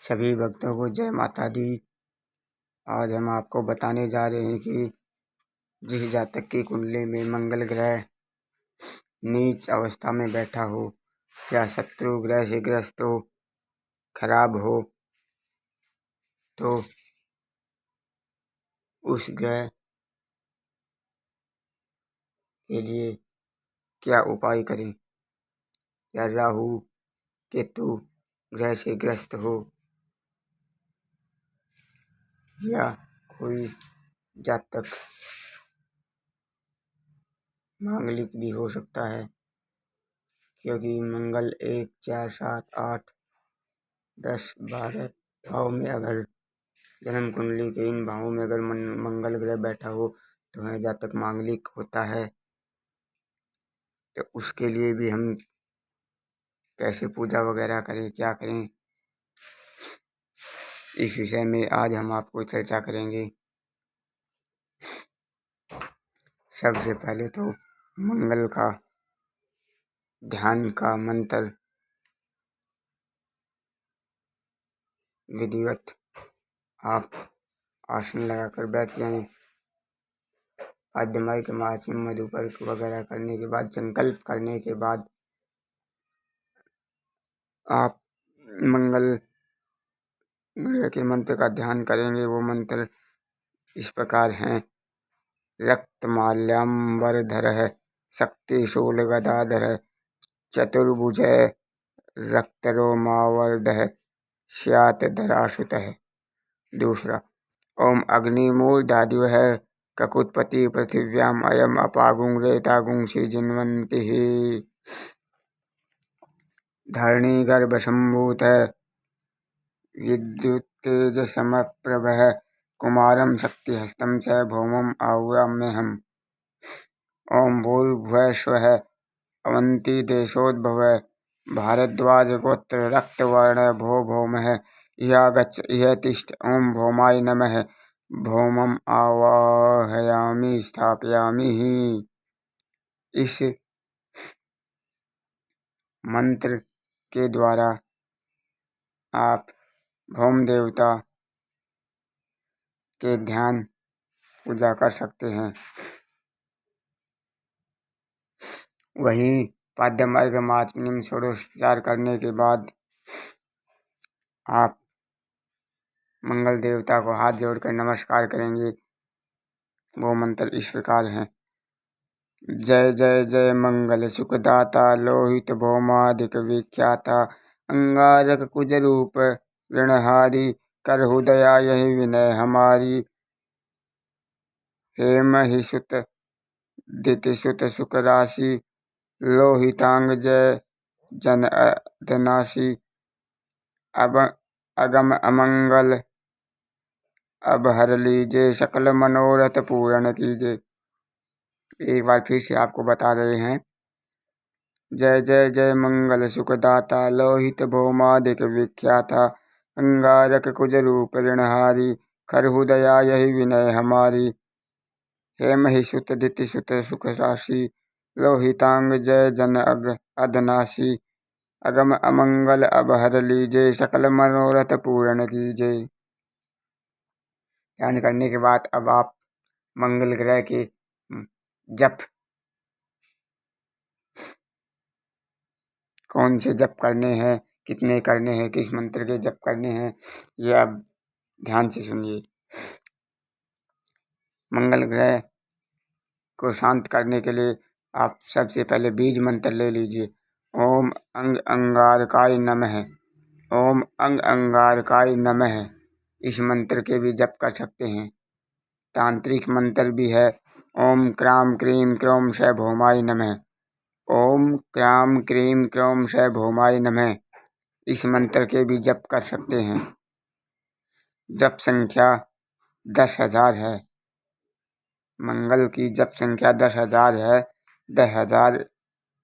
सभी भक्तों को जय माता दी। आज हम आपको बताने जा रहे हैं कि जिस जातक की कुंडली में मंगल ग्रह नीच अवस्था में बैठा हो या शत्रु ग्रह से ग्रस्त हो, खराब हो, तो उस ग्रह के लिए क्या उपाय करें। या राहु केतु ग्रह से ग्रस्त हो या कोई जातक मांगलिक भी हो सकता है, क्योंकि मंगल 1, 4, 7, 8, 10, 12 भाव में अगर जन्म कुंडली के इन भावों में अगर मंगल ग्रह बैठा हो तो वह जातक मांगलिक होता है। तो उसके लिए भी हम कैसे पूजा वगैरह करें, क्या करें, इस विषय में आज हम आपको चर्चा करेंगे। सबसे पहले तो मंगल का ध्यान का मंत्र विधिवत आप आसन लगाकर बैठ जाएं। आद्यमाई के माध्यम मधुपर वगैरह करने के बाद, संकल्प करने के बाद आप मंगल ग्रह के मंत्र का ध्यान करेंगे। वो मंत्र इस प्रकार हैं। रक्तमाल्यांबरधरः शक्तिशूलगदाधरः चतुर्भुजः रक्तरोमावर्धः स्यात् धरासुतः। दूसरा, ओम अग्निमूर्धादिवः ककुत्पति पृथिव्याम अयम अपागुं रेतागुंसि जिन्वन्तिः धरणीगर्भसम्भूतः विद्युत्तेजसमप्रभः कुमारं शक्तिहस्तं च भौमम् आवाम्यहम्। ओम भूर्भुवः स्वः अवन्तीदेशोद्भवः भारद्वाजगोत्र रक्तवर्णः भो भौमः इहागच्छ इह तिष्ठ। ओम भौमाय नमः। भौमम् आवाहयामि स्थापयामि। इस मंत्र के द्वारा आप भौम देवता के ध्यान पूजा कर सकते हैं। वहीं पाद्यम अर्घ माचनिम षोडशोपचार करने के बाद आप मंगल देवता को हाथ जोड़कर नमस्कार करेंगे। वो मंत्र इस प्रकार हैं। जय जय जय मंगल सुखदाता लोहित भौमादिक विख्याता अंगारक कुज रूप ऋणहारी कर हुदया यही विनय हमारी। हेम ही सुत दिति सुत सुख राशि लोहितांग जय जन अधनाशी। अब अगम अमंगल अब हर लीजिए सकल मनोरथ पूर्ण कीजिए। एक बार फिर से आपको बता रहे हैं। जय जय जय मंगल सुखदाता लोहित भौमादिक विख्याता अंगारक कुज रूप ऋणहारी खर हुदया यही विनय हमारी। हेम ही सुत दिति सुत सुख राशि लोहितांग जय जन अधनाशी। अगम अमंगल अब हर लीजिए सकल मनोरथ पूर्ण कीजिए। ध्यान करने के बाद अब आप मंगल ग्रह के जप कौन से जप करने हैं, कितने करने हैं, किस मंत्र के जप करने हैं, ये आप ध्यान से सुनिए। मंगल ग्रह को शांत करने के लिए आप सबसे पहले बीज मंत्र ले लीजिए। ओम अंग अंगारकाय नमः। ओम अंग अंगारकाय नमः। इस मंत्र के भी जप कर सकते हैं। तांत्रिक मंत्र भी है। ओम क्राम क्रीम क्रोम श भौमाय नमः। ओम क्राम क्रीम क्रोम श भौमाय नमः। इस मंत्र के भी जप कर सकते हैं। जप संख्या 10,000 है। मंगल की जप संख्या 10,000 है। 10,000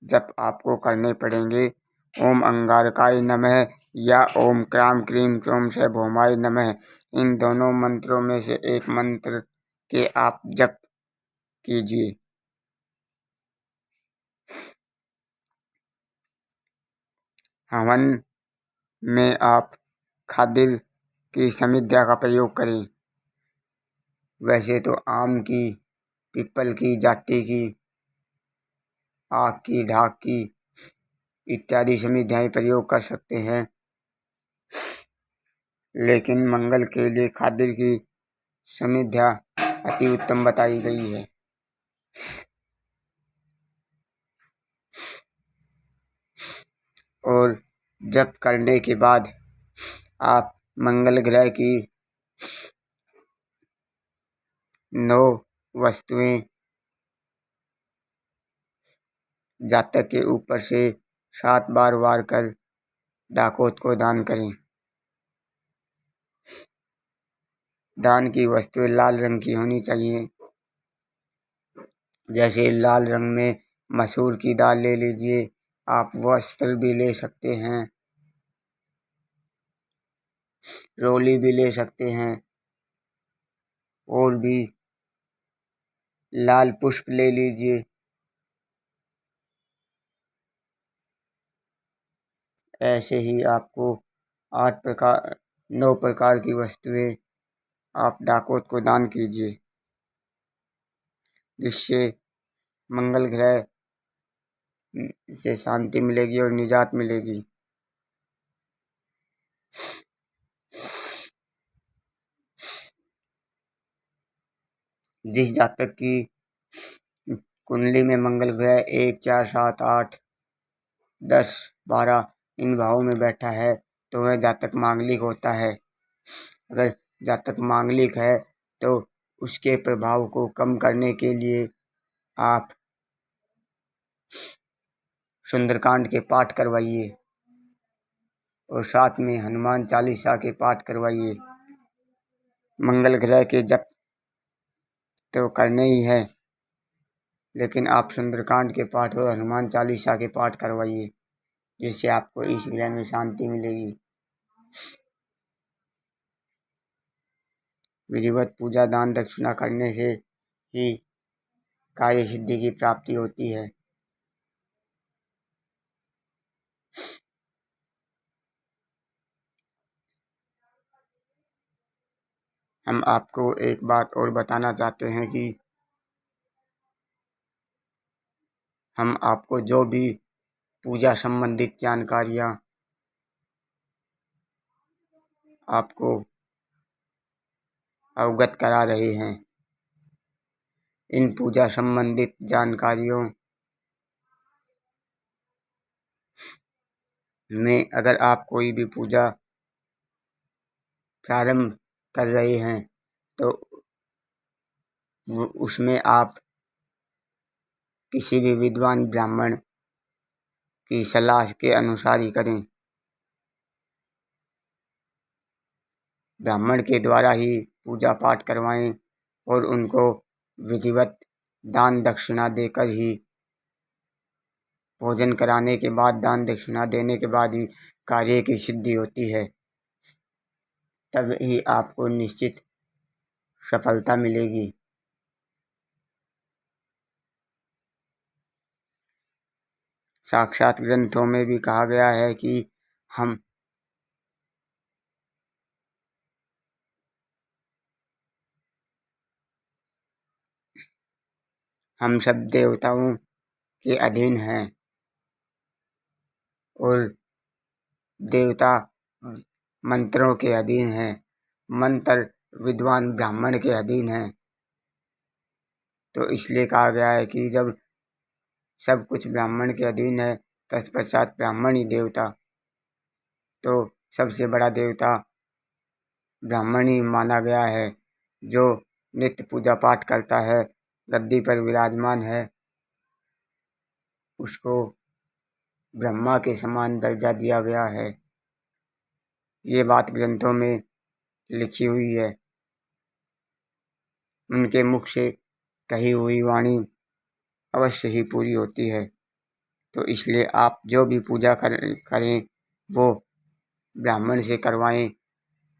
जप आपको करने पड़ेंगे। ओम अंगारकाय नमः या ओम क्राम क्रीम क्रोम श भौमाय नमः, इन दोनों मंत्रों में से एक मंत्र के आप जप कीजिए। हवन में आप खाद्य की समिध्या का प्रयोग करें। वैसे तो आम की, पीपल की, जाट्टी की, आक की, ढाक की इत्यादि समिध्याएं प्रयोग कर सकते हैं, लेकिन मंगल के लिए खाद्य की समिध्या अति उत्तम बताई गई है। और जप करने के बाद आप मंगल ग्रह की 9 वस्तुएं जातक के ऊपर से 7 बार वार कर डाकोत को दान करें। दान की वस्तुएं लाल रंग की होनी चाहिए। जैसे लाल रंग में मसूर की दाल ले लीजिए, आप वस्त्र भी ले सकते हैं, रोली भी ले सकते हैं, और भी लाल पुष्प ले लीजिए। ऐसे ही आपको 9 प्रकार की वस्तुएं आप डाकोत को दान कीजिए, जिससे मंगल ग्रह से शांति मिलेगी और निजात मिलेगी। जिस जातक की कुंडली में मंगल ग्रह 1, 4, 7, 8, 10, 12 इन भावों में बैठा है तो वह जातक मांगलिक होता है। अगर जातक मांगलिक है तो उसके प्रभाव को कम करने के लिए आप सुंदरकांड के पाठ करवाइए और साथ में हनुमान चालीसा के पाठ करवाइए। मंगल ग्रह के जप तो करने ही है, लेकिन आप सुंदरकांड के पाठ और हनुमान चालीसा के पाठ करवाइए, जिससे आपको इस ग्रह में शांति मिलेगी। विधिवत पूजा दान दक्षिणा करने से ही कार्य सिद्धि की प्राप्ति होती है। हम आपको एक बात और बताना चाहते हैं कि हम आपको जो भी पूजा संबंधित जानकारियाँ आपको अवगत करा रहे हैं, इन पूजा संबंधित जानकारियों में अगर आप कोई भी पूजा प्रारंभ कर रहे हैं तो उसमें आप किसी भी विद्वान ब्राह्मण की सलाह के अनुसार ही करें। ब्राह्मण के द्वारा ही पूजा पाठ करवाएं और उनको विधिवत दान दक्षिणा देकर ही, भोजन कराने के बाद, दान दक्षिणा देने के बाद ही कार्य की सिद्धि होती है। तब ही आपको निश्चित सफलता मिलेगी। साक्षात ग्रंथों में भी कहा गया है कि हम सब देवताओं के अधीन हैं और देवता मंत्रों के अधीन हैं, मंत्र विद्वान ब्राह्मण के अधीन हैं। तो इसलिए कहा गया है कि जब सब कुछ ब्राह्मण के अधीन है, तत्पश्चात ब्राह्मण ही देवता, तो सबसे बड़ा देवता ब्राह्मण ही माना गया है। जो नित्य पूजा पाठ करता है, गद्दी पर विराजमान है, उसको ब्रह्मा के समान दर्जा दिया गया है। ये बात ग्रंथों में लिखी हुई है। उनके मुख से कही हुई वाणी अवश्य ही पूरी होती है। तो इसलिए आप जो भी पूजा करें वो ब्राह्मण से करवाएं।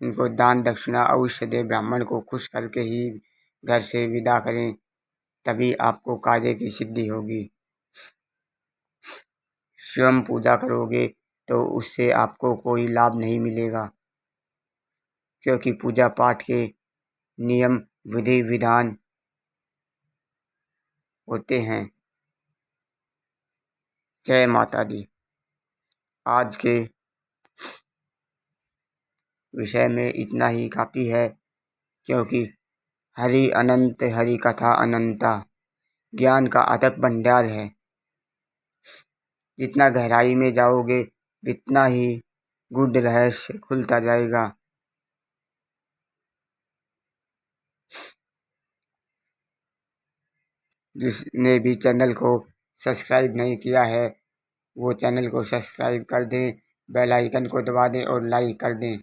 उनको दान दक्षिणा अवश्य दें, ब्राह्मण को खुश करके ही घर से विदा करें, तभी आपको कार्य की सिद्धि होगी। स्वयं पूजा करोगे तो उससे आपको कोई लाभ नहीं मिलेगा। क्योंकि पूजा पाठ के नियम विधि विधान होते हैं। जय माता दी। आज के विषय में इतना ही काफ़ी है, क्योंकि हरि अनंत हरि कथा अनंता, ज्ञान का अथक भंडार है। जितना गहराई में जाओगे उतना ही गुड रहस्य खुलता जाएगा। जिसने भी चैनल को सब्सक्राइब नहीं किया है वो चैनल को सब्सक्राइब कर दें, बेल आइकन को दबा दें और लाइक कर दें।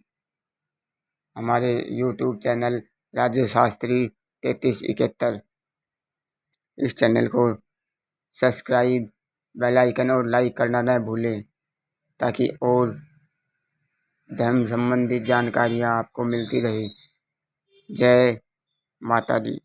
हमारे यूट्यूब चैनल राजू शास्त्री 3371, इस चैनल को सब्सक्राइब, बेल आइकन और लाइक करना न भूलें, ताकि और धर्म संबंधित जानकारियाँ आपको मिलती रहे। जय माता दी।